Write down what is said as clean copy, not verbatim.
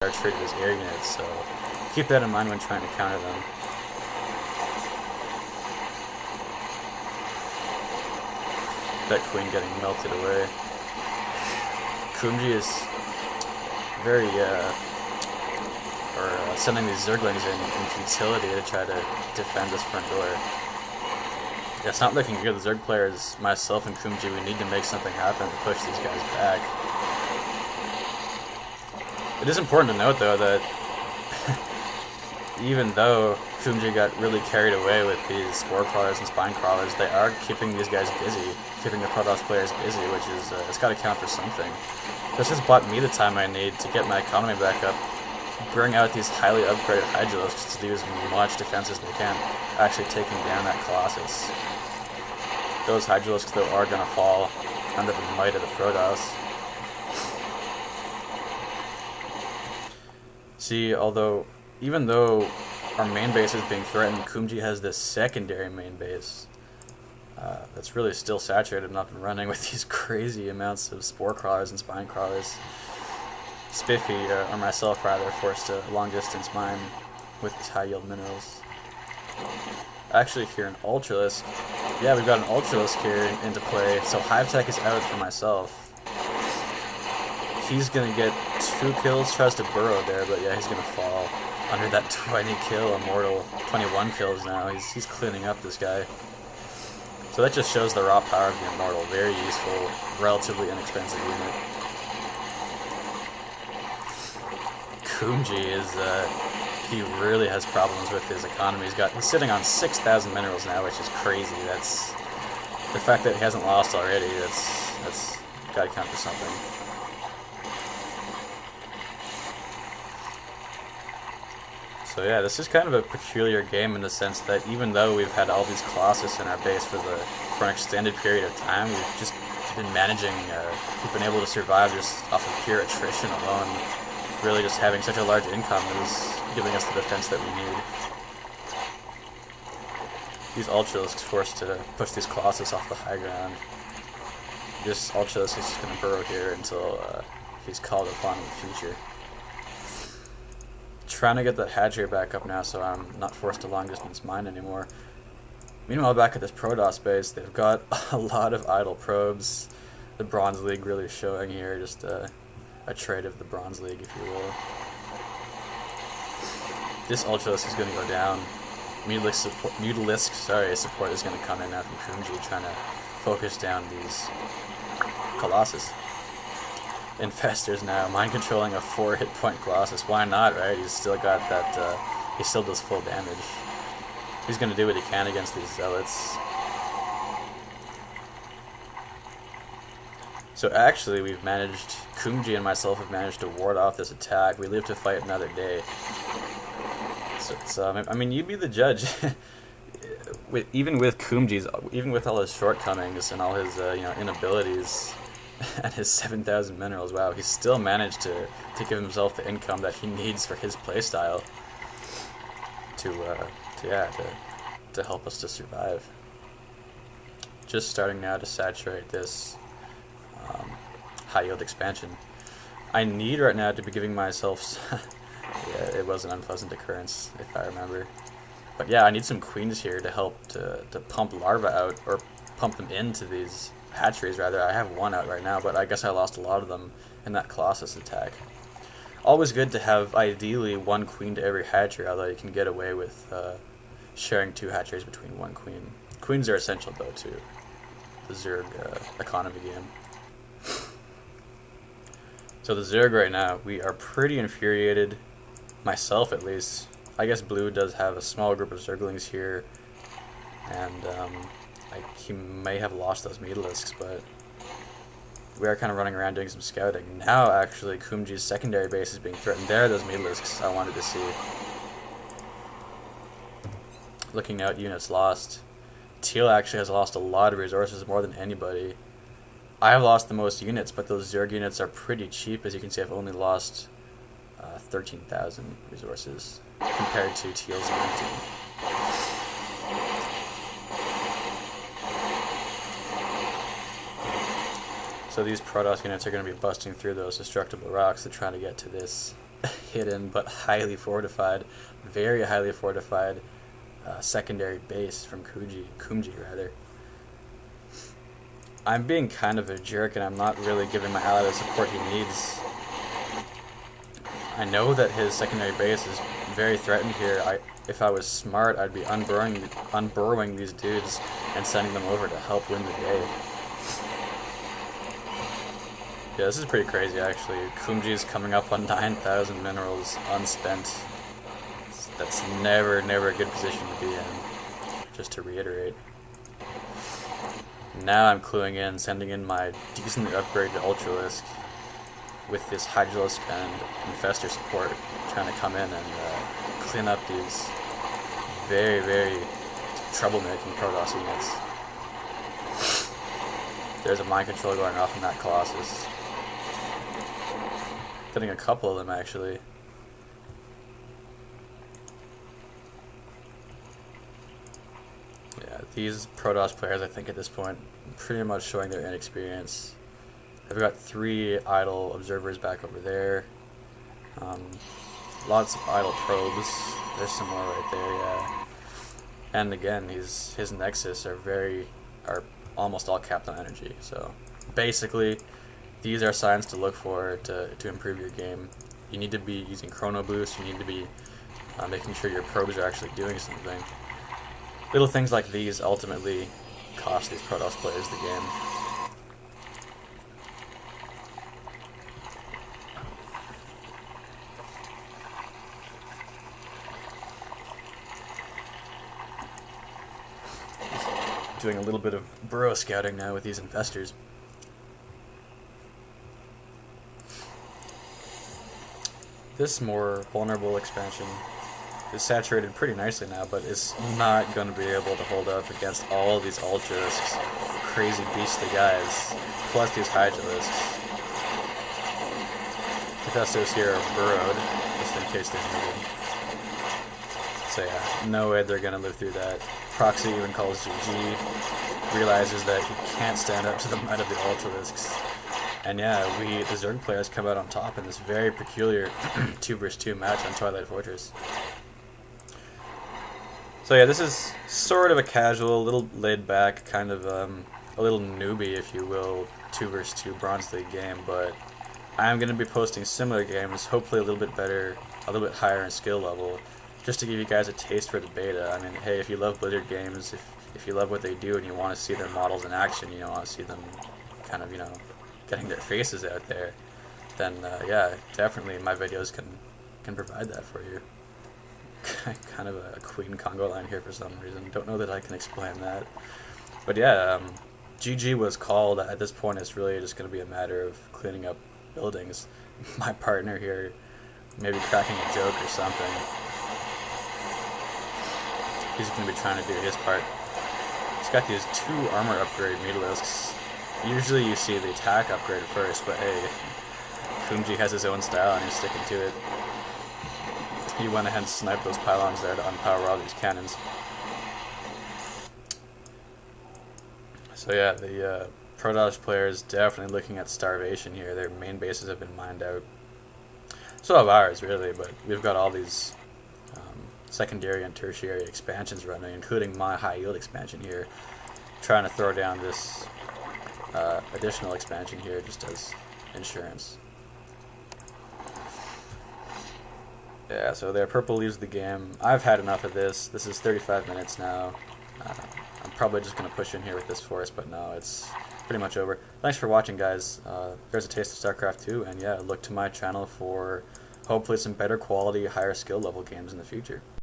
are treated as air units, so keep that in mind when trying to counter them. That queen getting melted away. Kumji is very, sending these Zerglings in futility to try to defend this front door. Yeah, it's not looking good. The Zerg players, myself and Kumji, we need to make something happen to push these guys back. It is important to note, though, that even though Kumji got really carried away with these Spore Crawlers and Spine Crawlers, they are keeping these guys busy, keeping the Protoss players busy, which is, it's got to count for something. This has bought me the time I need to get my economy back up, bring out these highly upgraded Hydralisks to do as much defense as they can, actually taking down that Colossus. Those Hydralisks, though, are going to fall under the might of the Protoss. See, even though our main base is being threatened, Kumji has this secondary main base that's really still saturated and up and running with these crazy amounts of Spore Crawlers and Spine Crawlers. Spiffy, or myself rather, forced to long distance mine with these high yield minerals. Actually, here an Ultralisk. Yeah, we've got an Ultralisk here into play, so Hive Tech is out for myself. He's gonna get 2 kills, tries to burrow there, but yeah, he's gonna fall under that 20 kill Immortal. 21 kills now. He's cleaning up this guy. So that just shows the raw power of the Immortal. Very useful, relatively inexpensive unit. Kumji is, he really has problems with his economy. He's sitting on 6,000 minerals now, which is crazy. That's, the fact that he hasn't lost already, that's gotta count for something. So yeah, this is kind of a peculiar game in the sense that even though we've had all these Colossus in our base for an extended period of time, we've just been managing, we've been able to survive just off of pure attrition alone. Really just having such a large income is giving us the defense that we need. These Ultralisks forced to push these Colossus off the high ground. This Ultralisk is just going to burrow here until he's called upon in the future. Trying to get that hatchery back up now so I'm not forced to long distance mine anymore. Meanwhile, back at this Protoss base, they've got a lot of idle probes. The Bronze League really showing here, just a trait of the Bronze League, if you will. This Ultralisk is going to go down. Mutalisk support is going to come in now from Kumji, trying to focus down these Colossus. Infestors now, mind controlling a 4 hit point Colossus. Why not, right? He's still got that, he still does full damage. He's going to do what he can against these Zealots. So actually, Kumji and myself have managed to ward off this attack. We live to fight another day. So it's, I mean, you be the judge. Even with Kumji's, even with all his shortcomings and all his, inabilities, and his 7,000 minerals, wow, he's still managed to give himself the income that he needs for his playstyle to help us to survive. Just starting now to saturate this high yield expansion. I need right now to be giving myself yeah, it was an unpleasant occurrence if I remember, but yeah, I need some queens here to help to pump larvae out, or pump them into these hatcheries rather. I have one out right now, but I guess I lost a lot of them in that Colossus attack. Always good to have ideally 1 queen to every hatchery, although you can get away with sharing 2 hatcheries between 1 queen. Queens are essential though to the Zerg economy game. So the Zerg right now, we are pretty infuriated, myself at least. I guess Blue does have a small group of Zerglings here, and he may have lost those Mutalisks, but we are kind of running around doing some scouting. Now, actually, Kumji's secondary base is being threatened. There are those Mutalisks I wanted to see. Looking out, units lost. Teal actually has lost a lot of resources, more than anybody. I have lost the most units, but those Zerg units are pretty cheap. As you can see, I've only lost 13,000 resources compared to Teal's 19. So these Protoss units are going to be busting through those destructible rocks to try to get to this hidden but highly fortified, very highly fortified secondary base from Kumji rather. I'm being kind of a jerk and I'm not really giving my ally the support he needs. I know that his secondary base is very threatened here. If I was smart, I'd be unburrowing these dudes and sending them over to help win the day. Yeah, this is pretty crazy actually. Kumji is coming up on 9,000 minerals unspent. That's never a good position to be in, just to reiterate. Now I'm cluing in, sending in my decently upgraded Ultralisk with this Hydralisk and Infestor support, trying to come in and clean up these very troublemaking Protoss units. There's a mind control going off in that Colossus. Getting a couple of them actually. Yeah, these Protoss players I think at this point pretty much showing their inexperience. I've got 3 idle observers back over there. Lots of idle probes. There's some more right there, yeah. And again, his Nexus are almost all capped on energy. So basically, these are signs to look for to improve your game. You need to be using Chrono Boost. You need to be making sure your probes are actually doing something. Little things like these ultimately cost these Protoss players the game. Doing a little bit of burrow scouting now with these infestors. This more vulnerable expansion is saturated pretty nicely now, but it's not going to be able to hold up against all of these Ultralisks, crazy beastly guys, plus these Hydralisks. Hephaestos here are burrowed, just in case they're needed. So yeah, no way they're going to live through that. Proxy even calls GG, realizes that he can't stand up to the might of the Ultralisks. And yeah, the Zerg players come out on top in this very peculiar 2 vs 2 match on Twilight Fortress. So yeah, this is sort of a casual, little laid back, kind of a little newbie, if you will, 2 vs 2 Bronze League game, but I'm going to be posting similar games, hopefully a little bit better, a little bit higher in skill level, just to give you guys a taste for the beta. I mean, hey, if you love Blizzard games, if you love what they do and you want to see their models in action, you want to see them kind of, getting their faces out there, then yeah, definitely my videos can provide that for you. Kind of a Queen Congo line here for some reason. Don't know that I can explain that. But yeah, GG was called. At this point, it's really just going to be a matter of cleaning up buildings. My partner here maybe cracking a joke or something. He's going to be trying to do his part. He's got these 2 armor upgrade Mutalisks. Usually you see the attack upgrade first, but hey, Kumji has his own style and he's sticking to it. He went ahead and sniped those pylons there to unpower all these cannons. So yeah, the Protoss players definitely looking at starvation here. Their main bases have been mined out. So have ours, really, but we've got all these secondary and tertiary expansions running, including my high yield expansion here, trying to throw down this additional expansion here just as insurance. Yeah, so there, purple leaves the game. I've had enough of this. This is 35 minutes now. I'm probably just going to push in here with this force, but no, it's pretty much over. Thanks for watching, guys. There's a taste of StarCraft 2, and yeah, look to my channel for hopefully some better quality, higher skill level games in the future.